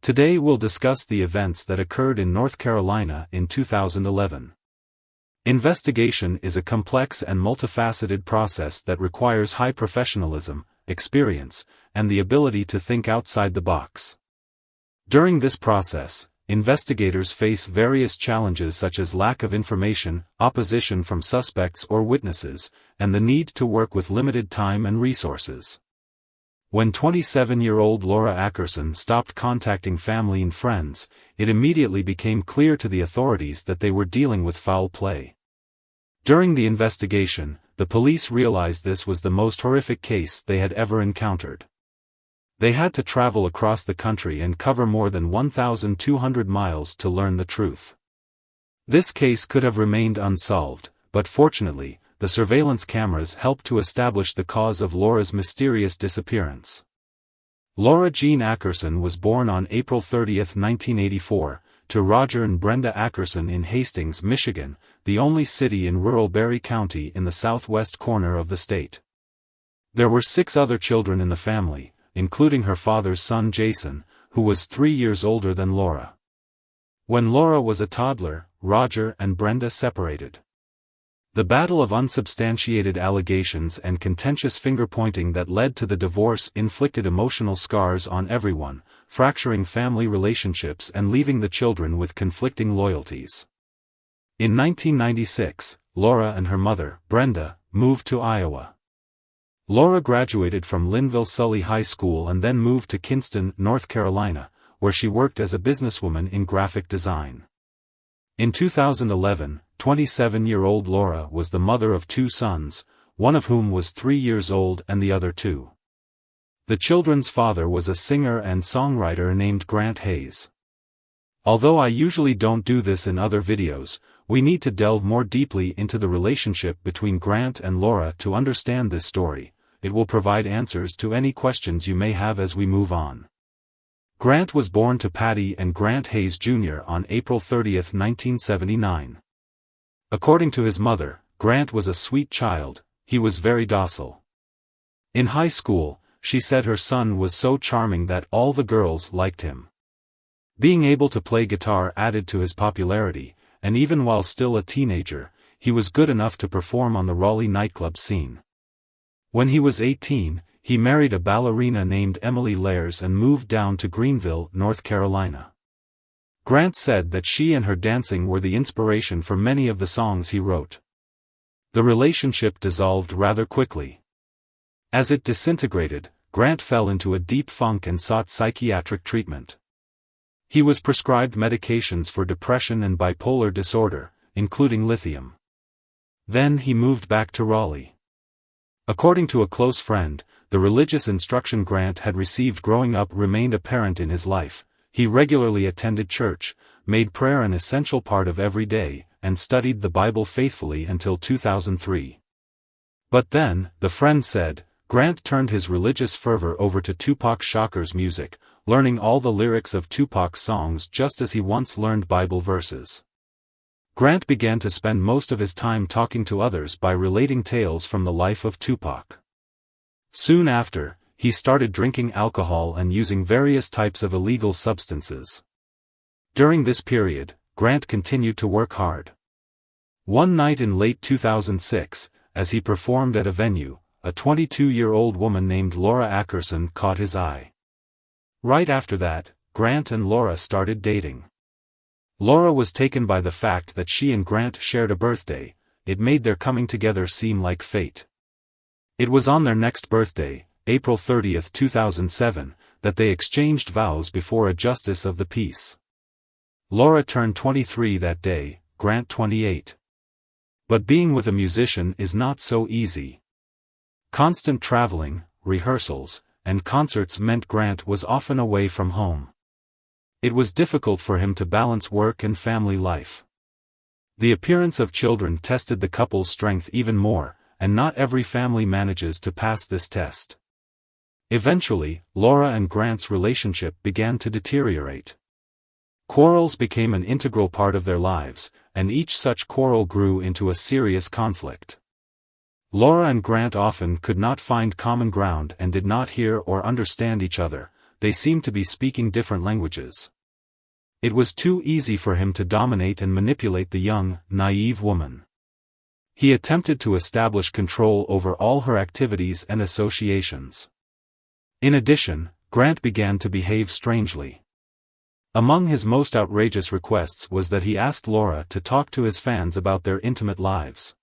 Today we'll discuss the events that occurred in North Carolina in 2011. Investigation is a complex and multifaceted process that requires high professionalism, experience, and the ability to think outside the box. During this process, investigators face various challenges such as lack of information, opposition from suspects or witnesses, and the need to work with limited time and resources. When 27-year-old Laura Ackerson stopped contacting family and friends, it immediately became clear to the authorities that they were dealing with foul play. During the investigation, the police realized this was the most horrific case they had ever encountered. They had to travel across the country and cover more than 1,200 miles to learn the truth. This case could have remained unsolved, but fortunately, the surveillance cameras helped to establish the cause of Laura's mysterious disappearance. Laura Jean Ackerson was born on April 30, 1984, to Roger and Brenda Ackerson in Hastings, Michigan, the only city in rural Berry County in the southwest corner of the state. There were 6 other children in the family, including her father's son Jason, who was 3 years older than Laura. When Laura was a toddler, Roger and Brenda separated. The battle of unsubstantiated allegations and contentious finger-pointing that led to the divorce inflicted emotional scars on everyone, fracturing family relationships and leaving the children with conflicting loyalties. In 1996, Laura and her mother, Brenda, moved to Iowa. Laura graduated from Linville-Sully High School and then moved to Kingston, North Carolina, where she worked as a businesswoman in graphic design. In 2011, 27-year-old Laura was the mother of 2 sons, one of whom was 3 years old and the other 2. The children's father was a singer and songwriter named Grant Hayes. Although I usually don't do this in other videos, we need to delve more deeply into the relationship between Grant and Laura to understand this story. It will provide answers to any questions you may have as we move on. Grant was born to Patty and Grant Hayes Jr. on April 30, 1979. According to his mother, Grant was a sweet child. He was very docile. In high school, she said her son was so charming that all the girls liked him. Being able to play guitar added to his popularity, and even while still a teenager, he was good enough to perform on the Raleigh nightclub scene. When he was 18, he married a ballerina named Emily Lares and moved down to Greenville, North Carolina. Grant said that she and her dancing were the inspiration for many of the songs he wrote. The relationship dissolved rather quickly. As it disintegrated, Grant fell into a deep funk and sought psychiatric treatment. He was prescribed medications for depression and bipolar disorder, including lithium. Then he moved back to Raleigh. According to a close friend, the religious instruction Grant had received growing up remained apparent in his life. He regularly attended church, made prayer an essential part of every day, and studied the Bible faithfully until 2003. But then, the friend said, Grant turned his religious fervor over to Tupac Shakur's music, learning all the lyrics of Tupac's songs just as he once learned Bible verses. Grant began to spend most of his time talking to others by relating tales from the life of Tupac. Soon after, he started drinking alcohol and using various types of illegal substances. During this period, Grant continued to work hard. One night in late 2006, as he performed at a venue, a 22-year-old woman named Laura Ackerson caught his eye. Right after that, Grant and Laura started dating. Laura was taken by the fact that she and Grant shared a birthday. It made their coming together seem like fate. It was on their next birthday, April 30, 2007, that they exchanged vows before a justice of the peace. Laura turned 23 that day, Grant 28. But being with a musician is not so easy. Constant traveling, rehearsals, and concerts meant Grant was often away from home. It was difficult for him to balance work and family life. The appearance of children tested the couple's strength even more, and not every family manages to pass this test. Eventually, Laura and Grant's relationship began to deteriorate. Quarrels became an integral part of their lives, and each such quarrel grew into a serious conflict. Laura and Grant often could not find common ground and did not hear or understand each other, they seemed to be speaking different languages. It was too easy for him to dominate and manipulate the young, naive woman. He attempted to establish control over all her activities and associations. In addition, Grant began to behave strangely. Among his most outrageous requests was that he asked Laura to talk to his fans about their intimate lives.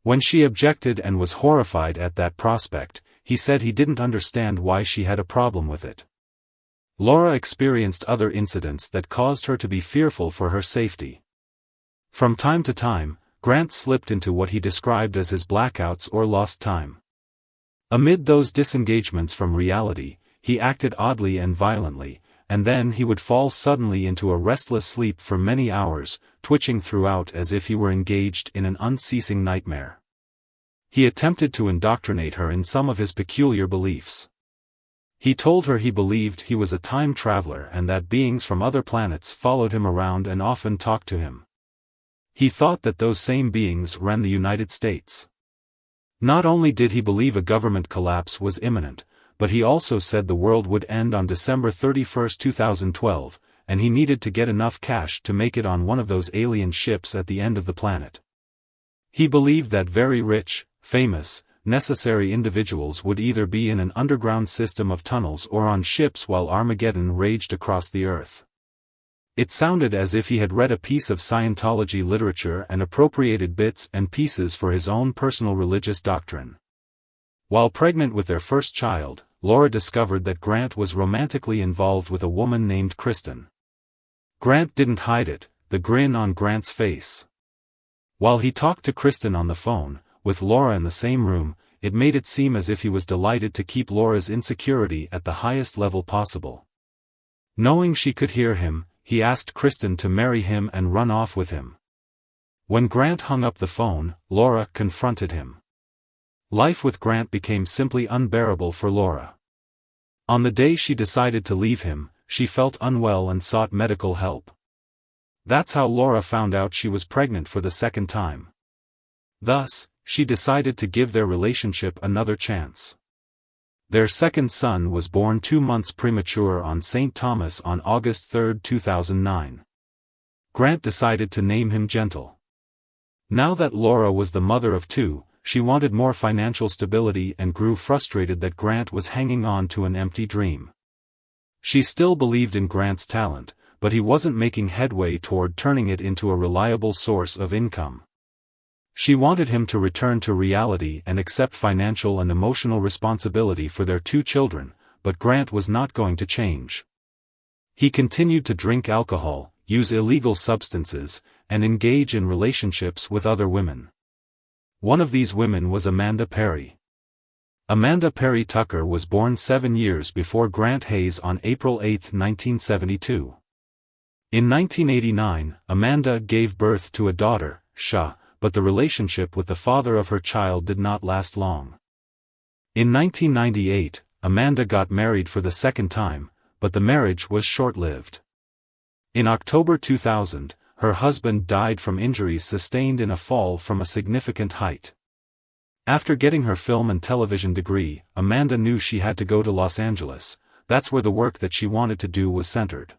When she objected and was horrified at that prospect, he said he didn't understand why she had a problem with it. Laura experienced other incidents that caused her to be fearful for her safety. From time to time, Grant slipped into what he described as his blackouts or lost time. Amid those disengagements from reality, he acted oddly and violently, and then he would fall suddenly into a restless sleep for many hours, twitching throughout as if he were engaged in an unceasing nightmare. He attempted to indoctrinate her in some of his peculiar beliefs. He told her he believed he was a time traveler and that beings from other planets followed him around and often talked to him. He thought that those same beings ran the United States. Not only did he believe a government collapse was imminent, but he also said the world would end on December 31, 2012, and he needed to get enough cash to make it on one of those alien ships at the end of the planet. He believed that very rich, famous, necessary individuals would either be in an underground system of tunnels or on ships while Armageddon raged across the earth. It sounded as if he had read a piece of Scientology literature and appropriated bits and pieces for his own personal religious doctrine. While pregnant with their first child, Laura discovered that Grant was romantically involved with a woman named Kingston. Grant didn't hide it, the grin on Grant's face. While he talked to Kingston on the phone, with Laura in the same room, it made it seem as if he was delighted to keep Laura's insecurity at the highest level possible. Knowing she could hear him, he asked Kingston to marry him and run off with him. When Grant hung up the phone, Laura confronted him. Life with Grant became simply unbearable for Laura. On the day she decided to leave him, she felt unwell and sought medical help. That's how Laura found out she was pregnant for the second time. Thus, she decided to give their relationship another chance. Their second son was born 2 months premature on St. Thomas on August 3, 2009. Grant decided to name him Gentle. Now that Laura was the mother of 2, she wanted more financial stability and grew frustrated that Grant was hanging on to an empty dream. She still believed in Grant's talent, but he wasn't making headway toward turning it into a reliable source of income. She wanted him to return to reality and accept financial and emotional responsibility for their 2 children, but Grant was not going to change. He continued to drink alcohol, use illegal substances, and engage in relationships with other women. One of these women was Amanda Perry. Amanda Perry Tucker was born 7 years before Grant Hayes on April 8, 1972. In 1989, Amanda gave birth to a daughter, Shah, but the relationship with the father of her child did not last long. In 1998, Amanda got married for the second time, but the marriage was short-lived. In October 2000, her husband died from injuries sustained in a fall from a significant height. After getting her film and television degree, Amanda knew she had to go to Los Angeles. That's where the work that she wanted to do was centered.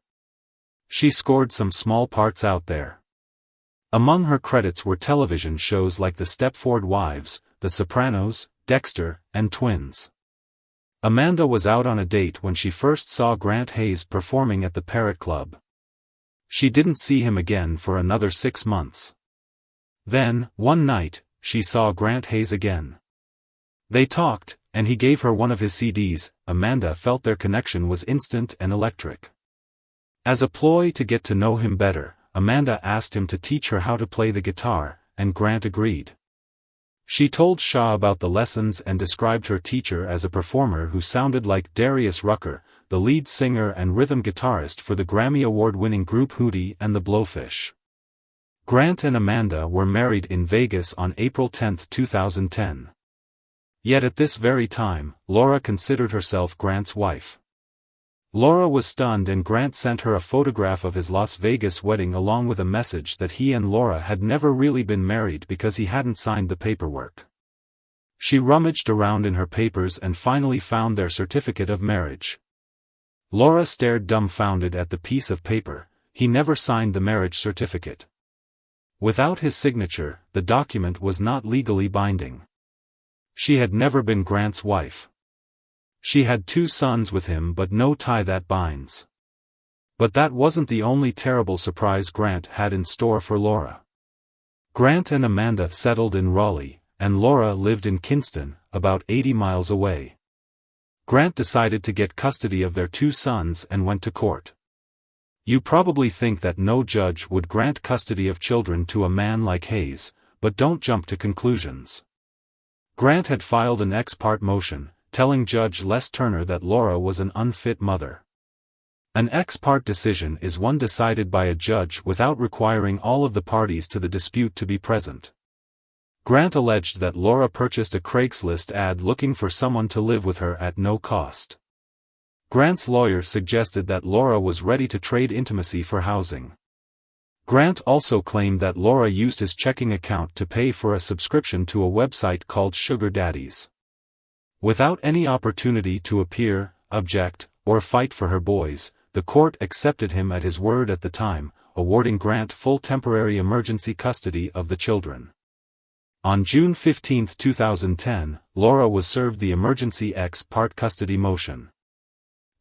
She scored some small parts out there. Among her credits were television shows like The Stepford Wives, The Sopranos, Dexter, and Twins. Amanda was out on a date when she first saw Grant Hayes performing at the Parrot Club. She didn't see him again for another 6 months. Then, one night, she saw Grant Hayes again. They talked, and he gave her one of his CDs. Amanda felt their connection was instant and electric. As a ploy to get to know him better, Amanda asked him to teach her how to play the guitar, and Grant agreed. She told Shah about the lessons and described her teacher as a performer who sounded like Darius Rucker, the lead singer and rhythm guitarist for the Grammy Award-winning group Hootie and the Blowfish. Grant and Amanda were married in Vegas on April 10, 2010. Yet at this very time, Laura considered herself Grant's wife. Laura was stunned and Grant sent her a photograph of his Las Vegas wedding along with a message that he and Laura had never really been married because he hadn't signed the paperwork. She rummaged around in her papers and finally found their certificate of marriage. Laura stared dumbfounded at the piece of paper. He never signed the marriage certificate. Without his signature, the document was not legally binding. She had never been Grant's wife. She had 2 sons with him but no tie that binds. But that wasn't the only terrible surprise Grant had in store for Laura. Grant and Amanda settled in Raleigh, and Laura lived in Kingston, about 80 miles away. Grant decided to get custody of their 2 sons and went to court. You probably think that no judge would grant custody of children to a man like Hayes, but don't jump to conclusions. Grant had filed an ex parte motion, telling Judge Les Turner that Laura was an unfit mother. An ex parte decision is one decided by a judge without requiring all of the parties to the dispute to be present. Grant alleged that Laura purchased a Craigslist ad looking for someone to live with her at no cost. Grant's lawyer suggested that Laura was ready to trade intimacy for housing. Grant also claimed that Laura used his checking account to pay for a subscription to a website called Sugar Daddies. Without any opportunity to appear, object, or fight for her boys, the court accepted him at his word at the time, awarding Grant full temporary emergency custody of the children. On June 15, 2010, Laura was served the emergency ex parte custody motion.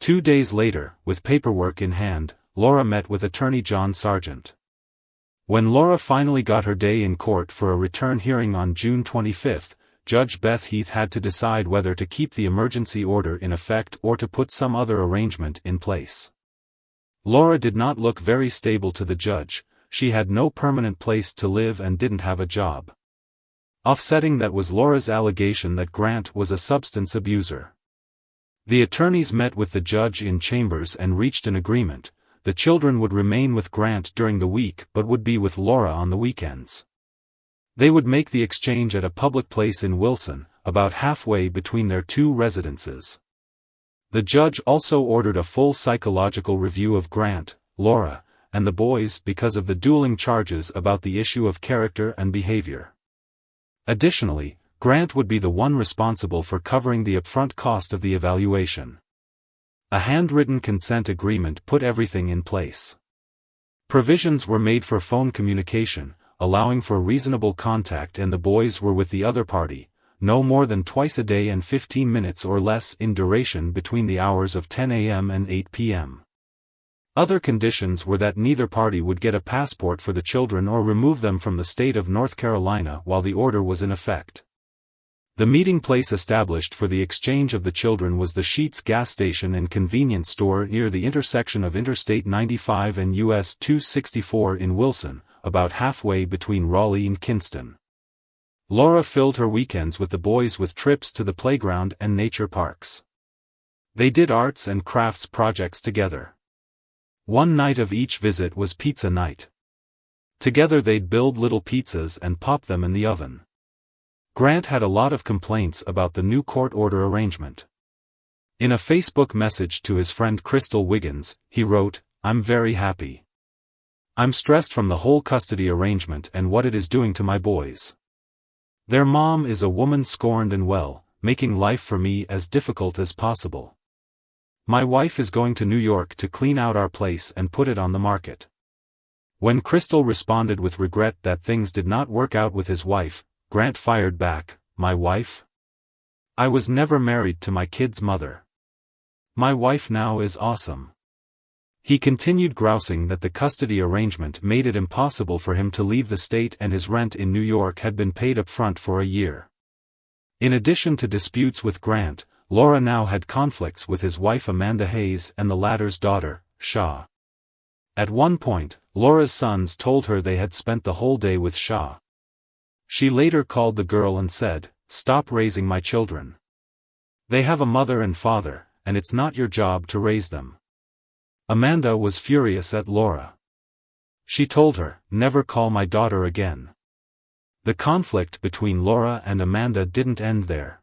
2 days later, with paperwork in hand, Laura met with attorney John Sargent. When Laura finally got her day in court for a return hearing on June 25, Judge Beth Heath had to decide whether to keep the emergency order in effect or to put some other arrangement in place. Laura did not look very stable to the judge. She had no permanent place to live and didn't have a job. Offsetting that was Laura's allegation that Grant was a substance abuser. The attorneys met with the judge in chambers and reached an agreement. The children would remain with Grant during the week but would be with Laura on the weekends. They would make the exchange at a public place in Wilson, about halfway between their 2 residences. The judge also ordered a full psychological review of Grant, Laura, and the boys because of the dueling charges about the issue of character and behavior. Additionally, Grant would be the one responsible for covering the upfront cost of the evaluation. A handwritten consent agreement put everything in place. Provisions were made for phone communication, allowing for reasonable contact, and the boys were with the other party, no more than twice a day and 15 minutes or less in duration between the hours of 10 a.m. and 8 p.m. Other conditions were that neither party would get a passport for the children or remove them from the state of North Carolina while the order was in effect. The meeting place established for the exchange of the children was the Sheetz gas station and convenience store near the intersection of Interstate 95 and US 264 in Wilson, about halfway between Raleigh and Kingston. Laura filled her weekends with the boys with trips to the playground and nature parks. They did arts and crafts projects together. One night of each visit was pizza night. Together they'd build little pizzas and pop them in the oven. Grant had a lot of complaints about the new court order arrangement. In a Facebook message to his friend Crystal Wiggins, he wrote, "I'm very happy. I'm stressed from the whole custody arrangement and what it is doing to my boys. Their mom is a woman scorned and well, making life for me as difficult as possible. My wife is going to New York to clean out our place and put it on the market." When Crystal responded with regret that things did not work out with his wife, Grant fired back, "My wife? I was never married to my kid's mother. My wife now is awesome." He continued grousing that the custody arrangement made it impossible for him to leave the state and his rent in New York had been paid up front for a year. In addition to disputes with Grant, Laura now had conflicts with his wife Amanda Hayes and the latter's daughter, Shaw. At one point, Laura's sons told her they had spent the whole day with Shaw. She later called the girl and said, "Stop raising my children. They have a mother and father, and it's not your job to raise them." Amanda was furious at Laura. She told her, "Never call my daughter again." The conflict between Laura and Amanda didn't end there.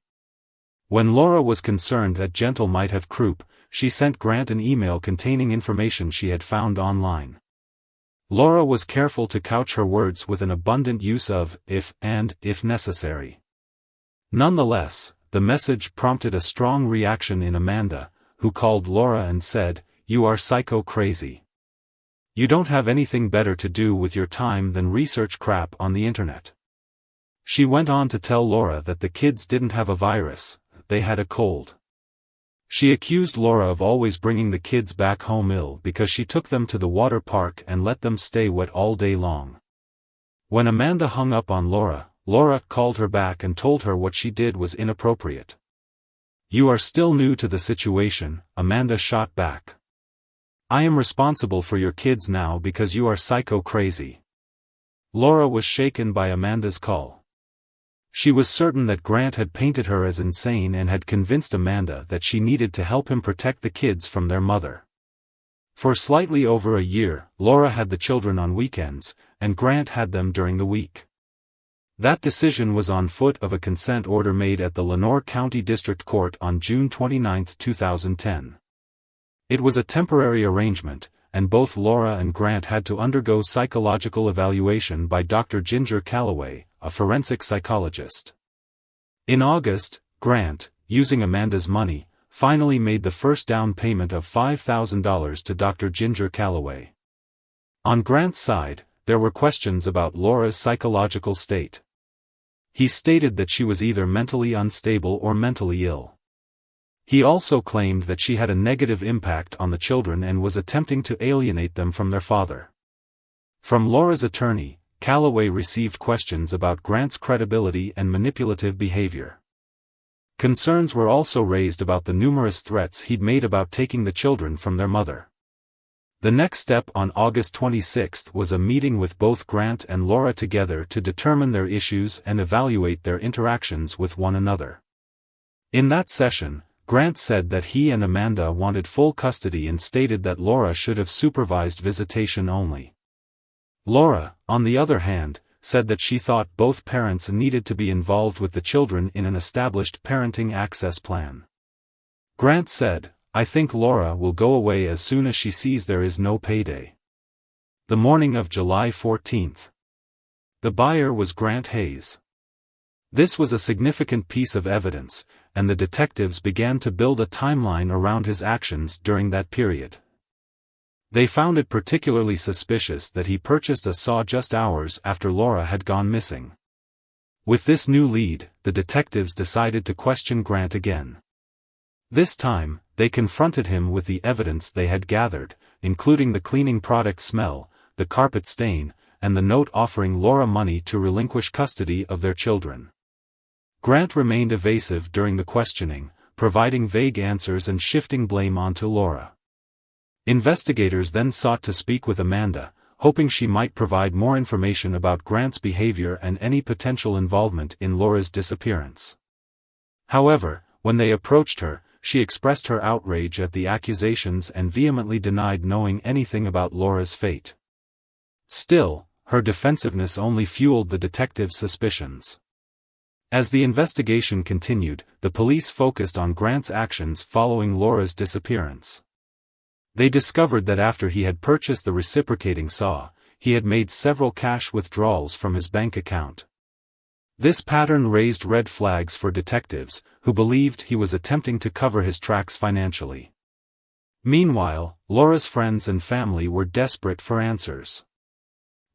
When Laura was concerned that Gentle might have croup, she sent Grant an email containing information she had found online. Laura was careful to couch her words with an abundant use of if and if necessary. Nonetheless, the message prompted a strong reaction in Amanda, who called Laura and said, "You are psycho crazy. You don't have anything better to do with your time than research crap on the internet." She went on to tell Laura that the kids didn't have a virus, they had a cold. She accused Laura of always bringing the kids back home ill because she took them to the water park and let them stay wet all day long. When Amanda hung up on Laura, Laura called her back and told her what she did was inappropriate. "You are still new to the situation," Amanda shot back. "I am responsible for your kids now because you are psycho crazy." Laura was shaken by Amanda's call. She was certain that Grant had painted her as insane and had convinced Amanda that she needed to help him protect the kids from their mother. For slightly over a year, Laura had the children on weekends, and Grant had them during the week. That decision was on foot of a consent order made at the Lenoir County District Court on June 29, 2010. It was a temporary arrangement, and both Laura and Grant had to undergo psychological evaluation by Dr. Ginger Calloway, a forensic psychologist. In August, Grant, using Amanda's money, finally made the first down payment of $5,000 to Dr. Ginger Calloway. On Grant's side, there were questions about Laura's psychological state. He stated that she was either mentally unstable or mentally ill. He also claimed that she had a negative impact on the children and was attempting to alienate them from their father. From Laura's attorney, Calloway received questions about Grant's credibility and manipulative behavior. Concerns were also raised about the numerous threats he'd made about taking the children from their mother. The next step on August 26 was a meeting with both Grant and Laura together to determine their issues and evaluate their interactions with one another. In that session, Grant said that he and Amanda wanted full custody and stated that Laura should have supervised visitation only. Laura, on the other hand, said that she thought both parents needed to be involved with the children in an established parenting access plan. Grant said, "I think Laura will go away as soon as she sees there is no payday." The morning of July 14. The buyer was Grant Hayes. This was a significant piece of evidence, and the detectives began to build a timeline around his actions during that period. They found it particularly suspicious that he purchased a saw just hours after Laura had gone missing. With this new lead, the detectives decided to question Grant again. This time, they confronted him with the evidence they had gathered, including the cleaning product smell, the carpet stain, and the note offering Laura money to relinquish custody of their children. Grant remained evasive during the questioning, providing vague answers and shifting blame onto Laura. Investigators then sought to speak with Amanda, hoping she might provide more information about Grant's behavior and any potential involvement in Laura's disappearance. However, when they approached her, she expressed her outrage at the accusations and vehemently denied knowing anything about Laura's fate. Still, her defensiveness only fueled the detectives' suspicions. As the investigation continued, the police focused on Grant's actions following Laura's disappearance. They discovered that after he had purchased the reciprocating saw, he had made several cash withdrawals from his bank account. This pattern raised red flags for detectives, who believed he was attempting to cover his tracks financially. Meanwhile, Laura's friends and family were desperate for answers.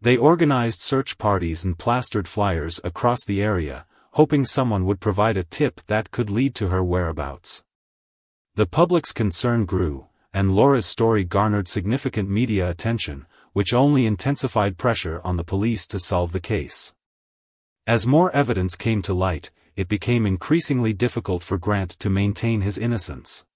They organized search parties and plastered flyers across the area, hoping someone would provide a tip that could lead to her whereabouts. The public's concern grew, and Laura's story garnered significant media attention, which only intensified pressure on the police to solve the case. As more evidence came to light, it became increasingly difficult for Grant to maintain his innocence.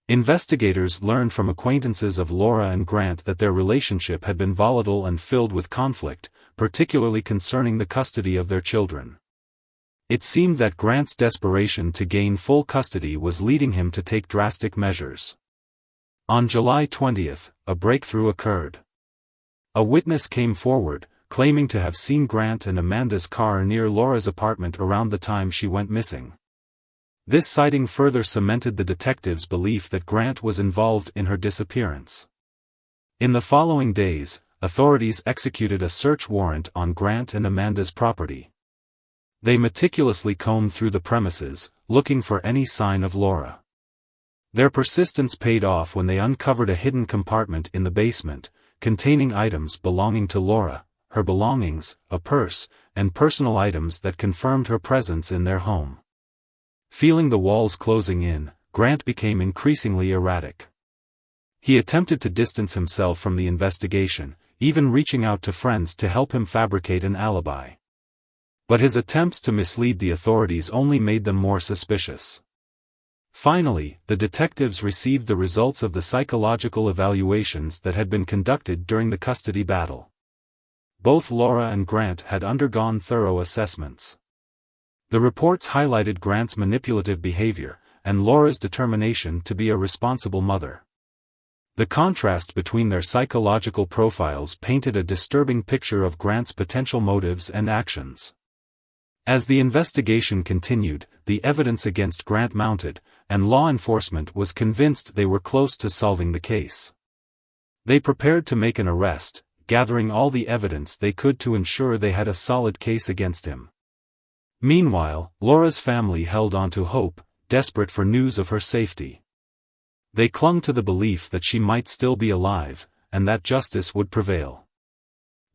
Investigators learned from acquaintances of Laura and Grant that their relationship had been volatile and filled with conflict, particularly concerning the custody of their children. It seemed that Grant's desperation to gain full custody was leading him to take drastic measures. On July 20, a breakthrough occurred. A witness came forward, claiming to have seen Grant and Amanda's car near Laura's apartment around the time she went missing. This sighting further cemented the detectives' belief that Grant was involved in her disappearance. In the following days, authorities executed a search warrant on Grant and Amanda's property. They meticulously combed through the premises, looking for any sign of Laura. Their persistence paid off when they uncovered a hidden compartment in the basement, containing items belonging to Laura, her belongings, a purse, and personal items that confirmed her presence in their home. Feeling the walls closing in, Grant became increasingly erratic. He attempted to distance himself from the investigation, even reaching out to friends to help him fabricate an alibi. But his attempts to mislead the authorities only made them more suspicious. Finally, the detectives received the results of the psychological evaluations that had been conducted during the custody battle. Both Laura and Grant had undergone thorough assessments. The reports highlighted Grant's manipulative behavior, and Laura's determination to be a responsible mother. The contrast between their psychological profiles painted a disturbing picture of Grant's potential motives and actions. As the investigation continued, the evidence against Grant mounted, and law enforcement was convinced they were close to solving the case. They prepared to make an arrest, gathering all the evidence they could to ensure they had a solid case against him. Meanwhile, Laura's family held on to hope, desperate for news of her safety. They clung to the belief that she might still be alive, and that justice would prevail.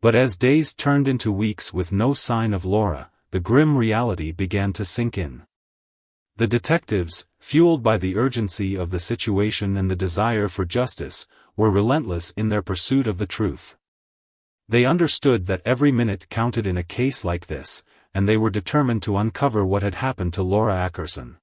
But as days turned into weeks with no sign of Laura, the grim reality began to sink in. The detectives, fueled by the urgency of the situation and the desire for justice, were relentless in their pursuit of the truth. They understood that every minute counted in a case like this, and they were determined to uncover what had happened to Laura Ackerson.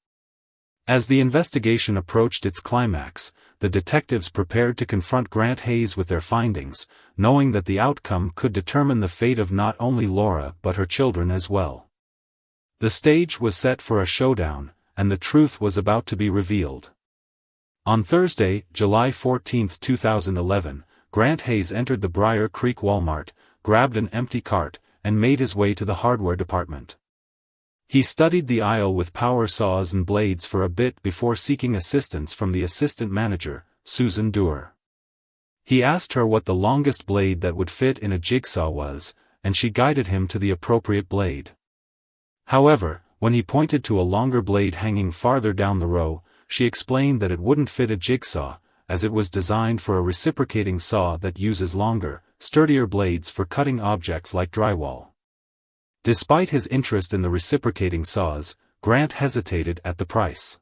As the investigation approached its climax, the detectives prepared to confront Grant Hayes with their findings, knowing that the outcome could determine the fate of not only Laura but her children as well. The stage was set for a showdown, and the truth was about to be revealed. On Thursday, July 14, 2011, Grant Hayes entered the Briar Creek Walmart, grabbed an empty cart, and made his way to the hardware department. He studied the aisle with power saws and blades for a bit before seeking assistance from the assistant manager, Susan Dewar. He asked her what the longest blade that would fit in a jigsaw was, and she guided him to the appropriate blade. However, when he pointed to a longer blade hanging farther down the row, she explained that it wouldn't fit a jigsaw, as it was designed for a reciprocating saw that uses longer, sturdier blades for cutting objects like drywall. Despite his interest in the reciprocating saws, Grant hesitated at the price.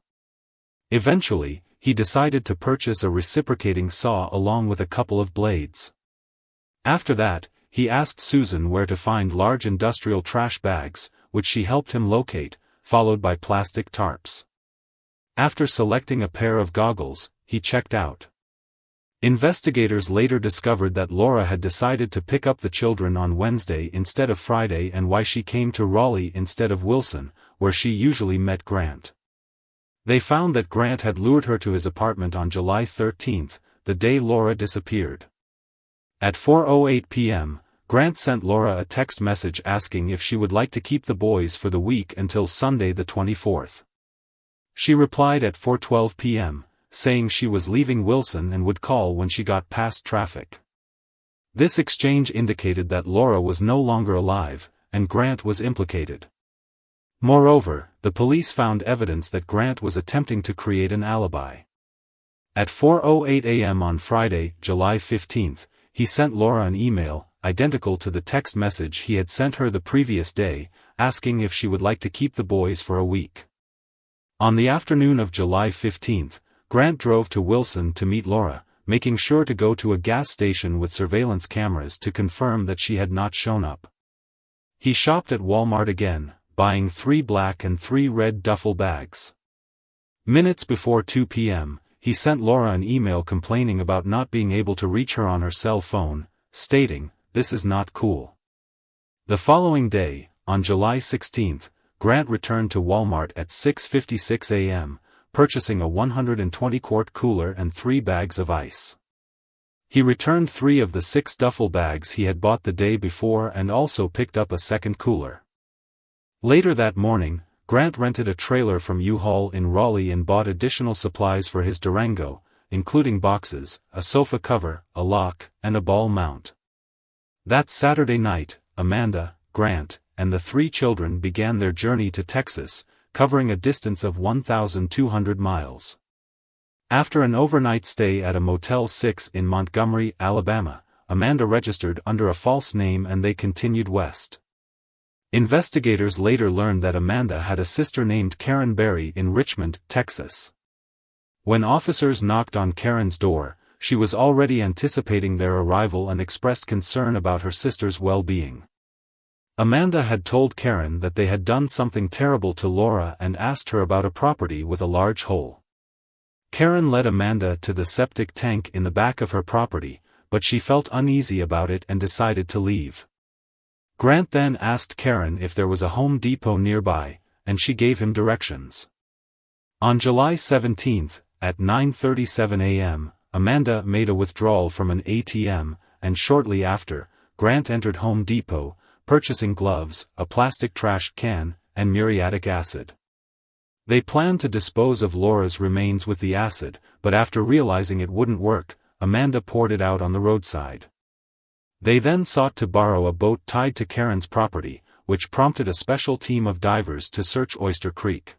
Eventually, he decided to purchase a reciprocating saw along with a couple of blades. After that, he asked Susan where to find large industrial trash bags, which she helped him locate, followed by plastic tarps. After selecting a pair of goggles, he checked out. Investigators later discovered that Laura had decided to pick up the children on Wednesday instead of Friday and why she came to Raleigh instead of Wilson, where she usually met Grant. They found that Grant had lured her to his apartment on July 13, the day Laura disappeared. At 4:08 p.m., Grant sent Laura a text message asking if she would like to keep the boys for the week until Sunday the 24th. She replied at 4:12 p.m., saying she was leaving Wilson and would call when she got past traffic. This exchange indicated that Laura was no longer alive, and Grant was implicated. Moreover, the police found evidence that Grant was attempting to create an alibi. At 4:08 a.m. on Friday, July 15, he sent Laura an email, identical to the text message he had sent her the previous day, asking if she would like to keep the boys for a week. On the afternoon of July 15, Grant drove to Wilson to meet Laura, making sure to go to a gas station with surveillance cameras to confirm that she had not shown up. He shopped at Walmart again, buying 3 black and 3 red duffel bags. Minutes before 2 p.m., he sent Laura an email complaining about not being able to reach her on her cell phone, stating, "This is not cool." The following day, on July 16, Grant returned to Walmart at 6:56 a.m., purchasing a 120-quart cooler and 3 bags of ice. He returned 3 of the 6 duffel bags he had bought the day before and also picked up a second cooler. Later that morning, Grant rented a trailer from U-Haul in Raleigh and bought additional supplies for his Durango, including boxes, a sofa cover, a lock, and a ball mount. That Saturday night, Amanda, Grant, and the 3 children began their journey to Texas, covering a distance of 1,200 miles. After an overnight stay at a Motel 6 in Montgomery, Alabama, Amanda registered under a false name and they continued west. Investigators later learned that Amanda had a sister named Karen Berry in Richmond, Texas. When officers knocked on Karen's door, she was already anticipating their arrival and expressed concern about her sister's well-being. Amanda had told Karen that they had done something terrible to Laura and asked her about a property with a large hole. Karen led Amanda to the septic tank in the back of her property, but she felt uneasy about it and decided to leave. Grant then asked Karen if there was a Home Depot nearby, and she gave him directions. On July 17, at 9:37 a.m., Amanda made a withdrawal from an ATM, and shortly after, Grant entered Home Depot, purchasing gloves, a plastic trash can, and muriatic acid. They planned to dispose of Laura's remains with the acid, but after realizing it wouldn't work, Amanda poured it out on the roadside. They then sought to borrow a boat tied to Karen's property, which prompted a special team of divers to search Oyster Creek.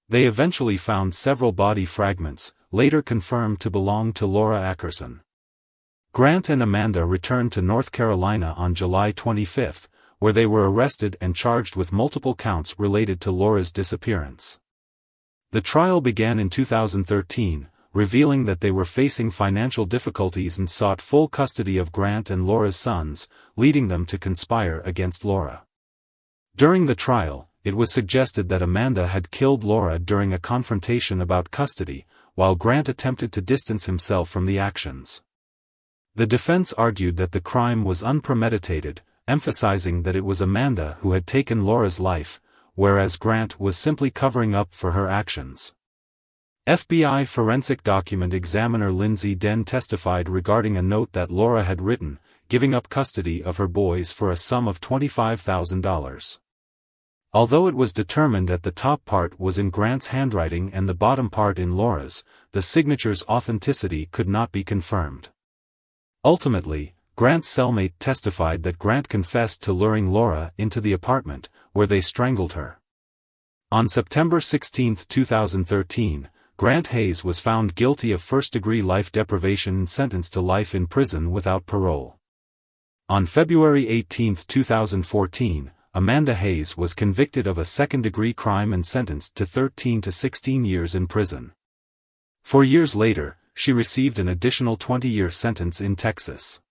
They eventually found several body fragments, later confirmed to belong to Laura Ackerson. Grant and Amanda returned to North Carolina on July 25, where they were arrested and charged with multiple counts related to Laura's disappearance. The trial began in 2013, revealing that they were facing financial difficulties and sought full custody of Grant and Laura's sons, leading them to conspire against Laura. During the trial, it was suggested that Amanda had killed Laura during a confrontation about custody, while Grant attempted to distance himself from the actions. The defense argued that the crime was unpremeditated, emphasizing that it was Amanda who had taken Laura's life, whereas Grant was simply covering up for her actions. FBI forensic document examiner Lindsay Den testified regarding a note that Laura had written, giving up custody of her boys for a sum of $25,000. Although it was determined that the top part was in Grant's handwriting and the bottom part in Laura's, the signature's authenticity could not be confirmed. Ultimately, Grant's cellmate testified that Grant confessed to luring Laura into the apartment, where they strangled her. On September 16, 2013, Grant Hayes was found guilty of first-degree life deprivation and sentenced to life in prison without parole. On February 18, 2014, Amanda Hayes was convicted of a second-degree crime and sentenced to 13 to 16 years in prison. 4 years later, she received an additional 20-year sentence in Texas.